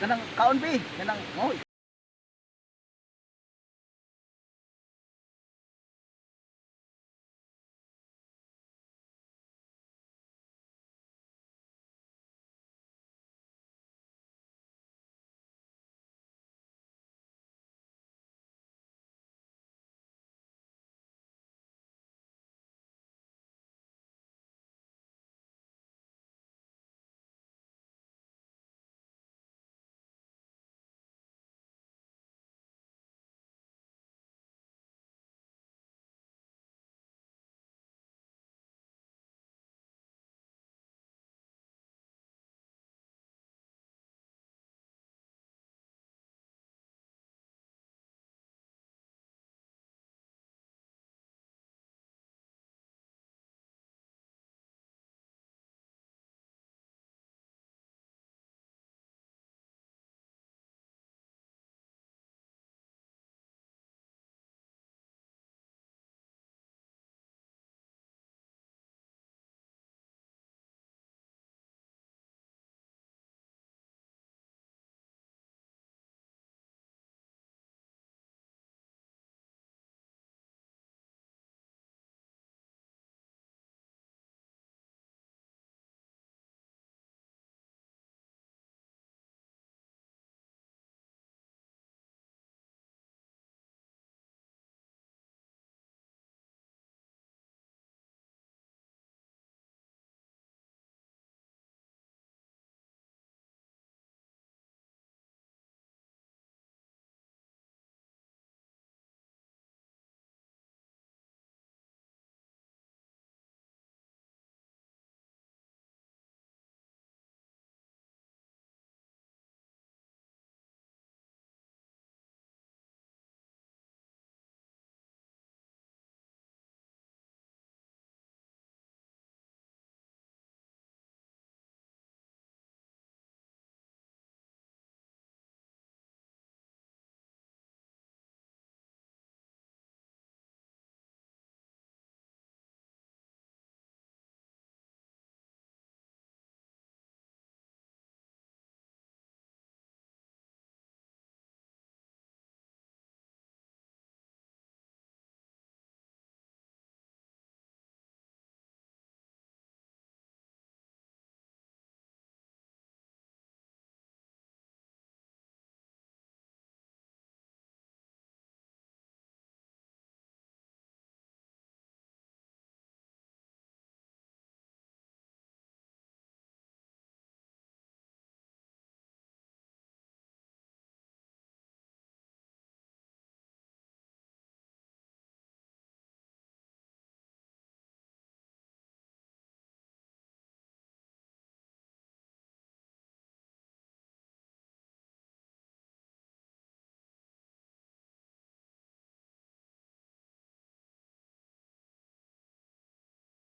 Kanang kaon bi, kanang oh.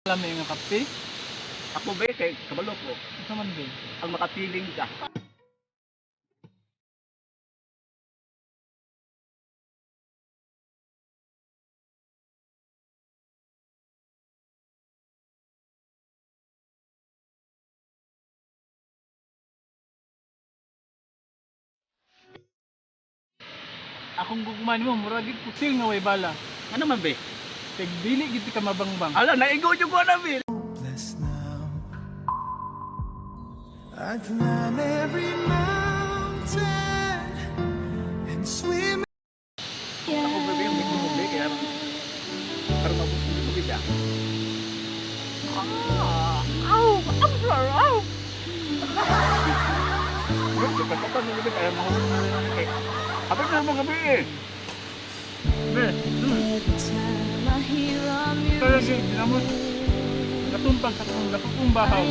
Alam mo yung kape? Ako ba kay kabalo ko Ito man din. ang makapiling ka. Akong gugman mo, muragit pusil nga way bala. Ano man be? Kag dili gid ka mabangbang. Ala naigo jud ko na bi. Hopeless now. I climb every mountain and swim. Ako ba yung big mo be kaya para mabuti ko bida. Ang sarap. Bro, kapag nilibig ay mahulog na rin ang cake. Abot na mga gabi eh. Be, kaya si dinamot. Katumpag sa kung bahaw.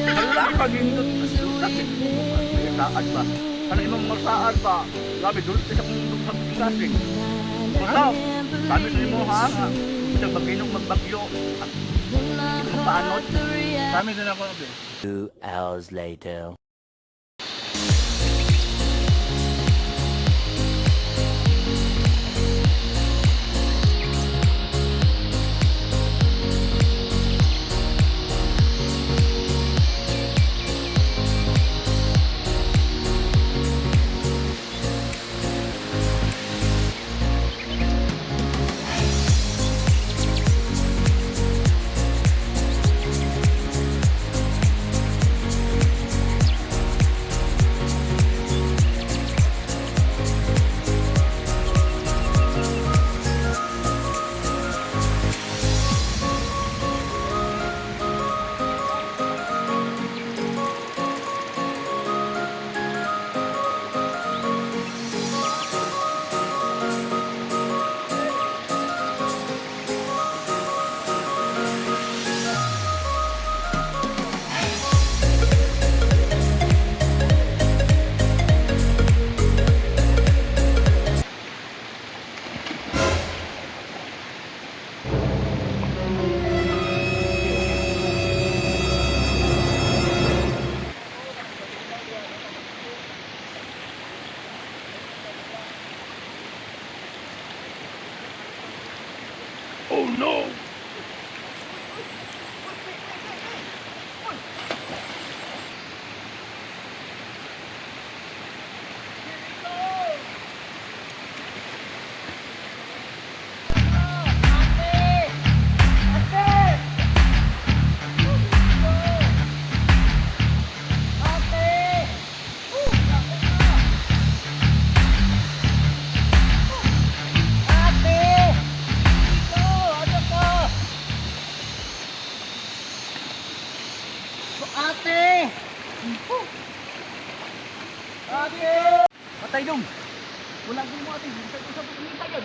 Wala pag hindot. May taad ba? Ano imong marsaan ba? Grabe, dulce sa kong sa pagkasing. Wala. Sabi sa imo ha. Isang maginong magbagyo. At imong paanot. Kami din ako be. 2 hours later. Ate! Ate! Patay dong. Wala din mo ate. Hintay ko sa pagkita yun.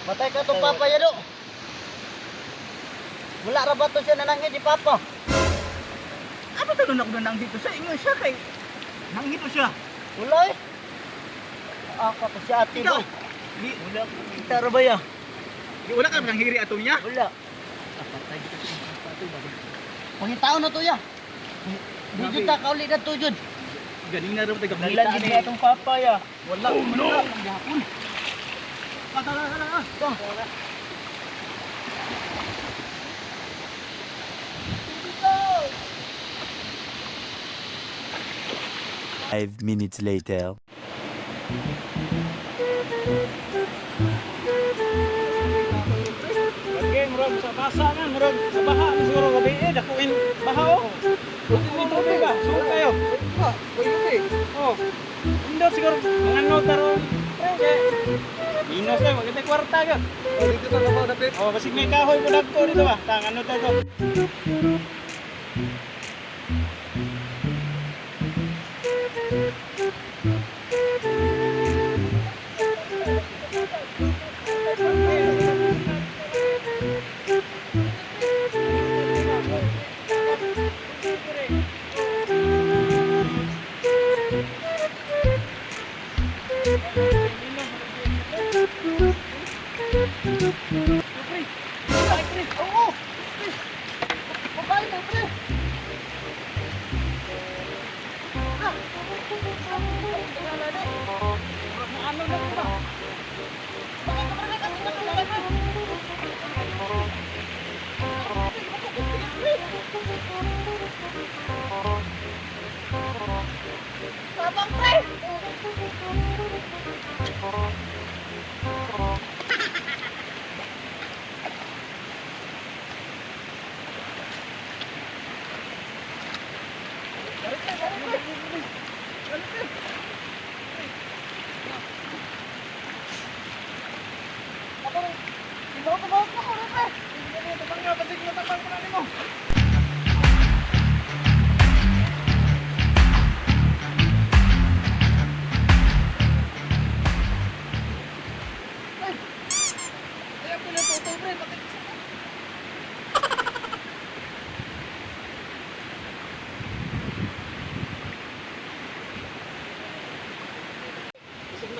Matay ka itong papa yan, do. Wala ra ba ito siya nanangin ni papa? Ano tanong ako na nang dito sa inyo siya kay nangito siya. Wala eh. Ako pa si ate Ikaw. mo. Wala. Kita ra ba ya? Di wala ka nang hiri ato niya. Wala. Patay dito sa papa ito. Pangitaon na to ya. Di ta kauli na to jud. Ganing na rin tayo Nilan gid na itong papa ya. Wala. Oh no. Gihapon. Tara. Five minutes later. Lagi, murag sa basa na, murag sa baha na siguro gabi eh, dakuin baha oh. Buti may tubig ah, suot kayo. Oh, indot siguro, mga nota ron. Minus kayo, maganda kwarta ka. Oh, kasi may kahoy mo dagko dito ba? Tangan nota ito.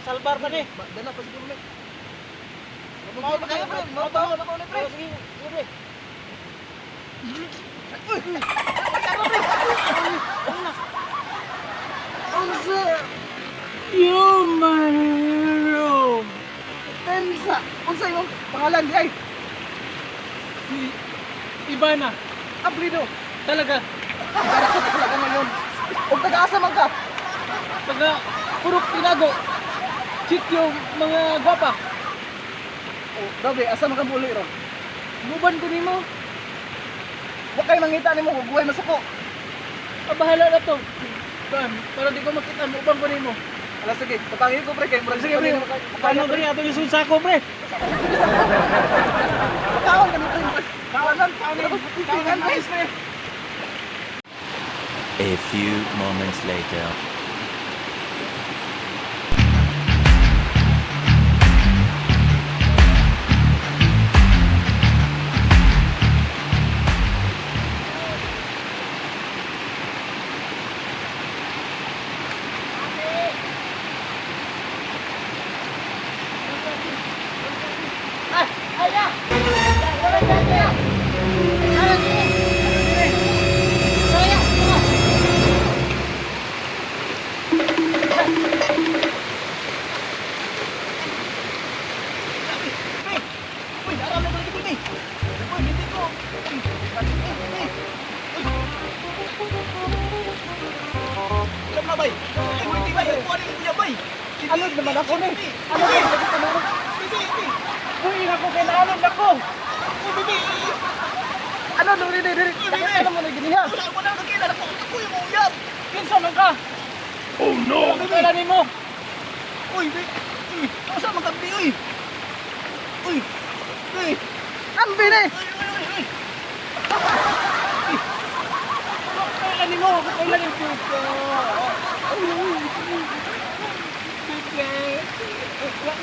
Salbar pa ni. Dala pa siguro may. Mau pa kayo, pre. Mau pa ako ulit, pre. Sige, pre. You my hero. Tensa. Unsa imong pangalan di ay? Si Ibana. Ablido. Talaga. Talaga ngayon. Og taga-asa man ka? Taga Purok Tinago. Sityo mga gwapa. Oh, grabe, asa man ka muli ron? Buban ko nimo. Wa kay mangita nimo ug buhay masuko. Bahala na to. Ban, para di ko makita mo ubang ko nimo. Ala sige, patangi ko pre kay murag Sige, pre. Paano ba ato yung sunsa ko, pre? Kawan ka nito. Kawanan, kawanan guys pre. A few moments later. na bay. Hindi bay, ako ano yung kuya bay. Ano naman ako ni? Ano ba? Uy, ako kailangan ako. Ano nung diri? Takot ka mo na giniha. Wala ko na nakilala ko. Ako yung uyab. Kinsa man ka? Oh no! Kailan nimo? Uy, asa man kampi uy. Uy. Uy. Ambi ni. Uy. Kailan nimo? Kailan yung puto?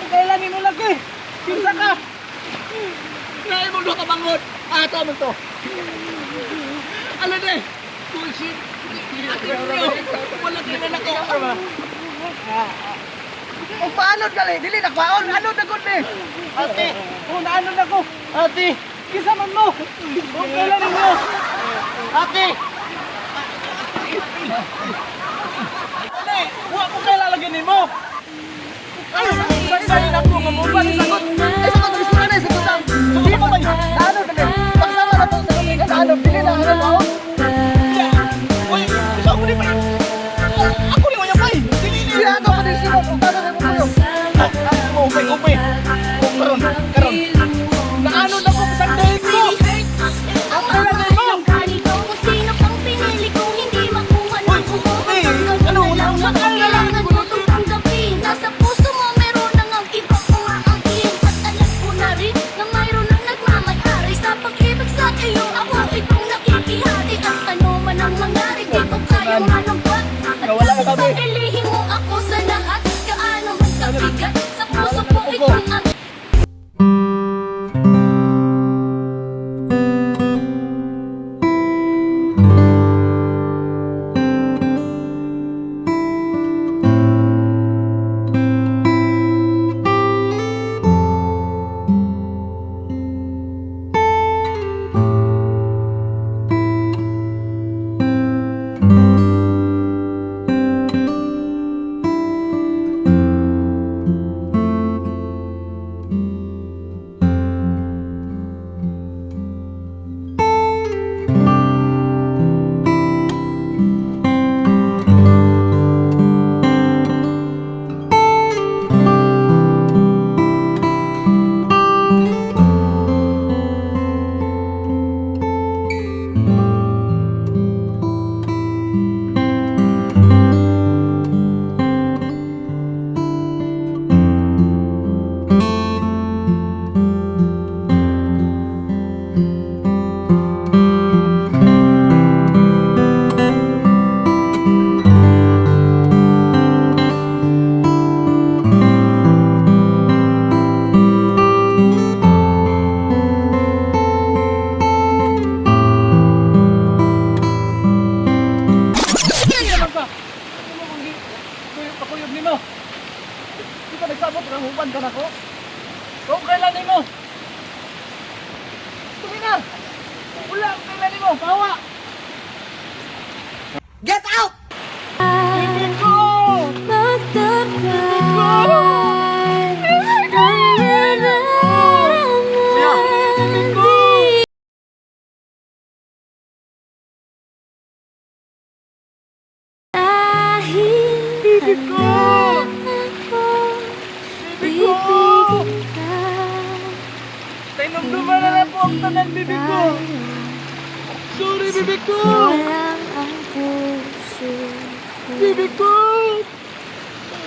Kailan nimo lagi? Kinsa ka? Naay mo ka bangon. Ato mo to. Ano de? Bullshit. Wala ka na ako. Kung paano gali? Dili na kwaon. Ano dagod ni? Ate, kung ano na ko? Ate, kisa man mo. Kung kailan ninyo? Ate! Ate, huwag ko kailan lagi ni mo. Ay, sa'yo na po. Mamuba ni sagot. Ay, sagot. Gusto na na. Sagot lang. Hindi mo ba yun? Ano dali? Pagsama na po sa mga ano. Dili na. Ano ba? Uy, gusto ko ni bay. Ako ni uyab bay. Siya ako pa din sila. Kung paano na mo yun? Upay. Karon. Naano na po sa date ko? Ang kailan ni mo? Kung sino pang pinili kong hindi makuha ng ano? kailangan mo itong tanggapin. Nasa puso mo meron nang ang ibang umaangkin. At alam ko na rin na mayroon nang nagmamayari sa pag-ibig sa iyo. Ako itong nakikihati. At ano man ang mangyari, di ko kayang manampat. At ang ilihin mo ako sa lahat. Kaano man kabigat sa puso ko itong ang Pakuyog ni mo. Di ka nagsabot ng huban ka na ko? Kung kailan ni mo? Tuminar! Wala ang kailan ni mo! Bawa! Get out! Bibig ko! Bibig ko! Bibig ko! Bibig ko! Tinumduman na lang po ang tanan, bibig ko! Sorry, bibig ko! Bibig ko!